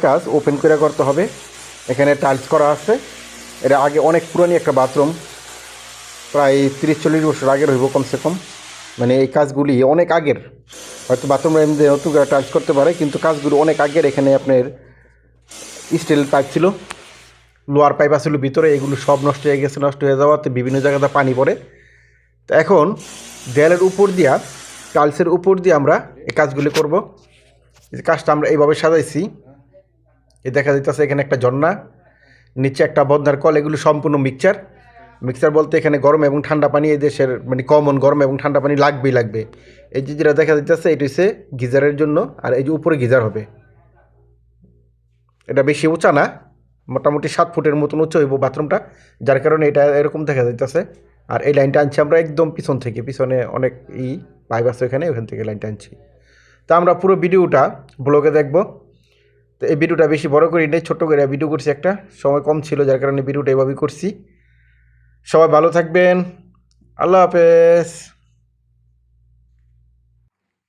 কাজ ওপেন করে করতে হবে। এখানে টাইলস করা আছে। এটা আগে অনেক পুরানি একটা বাথরুম, প্রায় 30-40 বছর আগের হইব কমসে কম। মানে এই কাজগুলি অনেক আগের, হয়তো বাথরুমে এমনি নতুন করে টাইলস করতে পারে, কিন্তু কাজগুলো অনেক আগের। এখানে আপনার স্টিল পাইপ ছিল, লোহার পাইপ আসলে ভিতরে, এগুলো সব নষ্ট হয়ে গেছে। নষ্ট হয়ে যাওয়াতে বিভিন্ন জায়গাতে পানি পড়ে। তো এখন দেয়ালের উপর দিয়া, টাইলসের উপর দিয়ে আমরা এই কাজগুলি করব। এই কাজটা আমরা এইভাবে সাজাইছি। এই দেখা যাইতেছে এখানে একটা ঝর্ণা, নিচে একটা বদনার কল, এগুলো সম্পূর্ণ মিক্সচার। মিক্সচার বলতে এখানে গরম এবং ঠান্ডা পানি, এই দেশের মানে কমন গরম এবং ঠান্ডা পানি লাগবেই লাগবে। এই যে যেটা দেখা যাইতেছে এটা হচ্ছে গিজারের জন্য, আর এই যে উপরে গিজার হবে। এটা বেশি উঁচা না, মোটামুটি 7 ফুটের মতন উঁচু হইব বাথরুমটা, যার কারণে এটা এরকম দেখা যাইতেছে। আর এই লাইনটা আনছি আমরা একদম পিছন থেকে, পিছনে অনেক পাইপ আছে ওখানে, ওখান থেকে লাইনটা আনছি। তা আমরা পুরো ভিডিওটা ব্লগে দেখব। তো এই ভিডিওটা বেশি বড় করি নাই, ছোট্ট করে ভিডিও করছি, একটা সময় কম ছিল যার কারণে ভিডিওটা এভাবেই করছি। সবাই ভালো থাকবেন, আল্লাহ হাফেজ।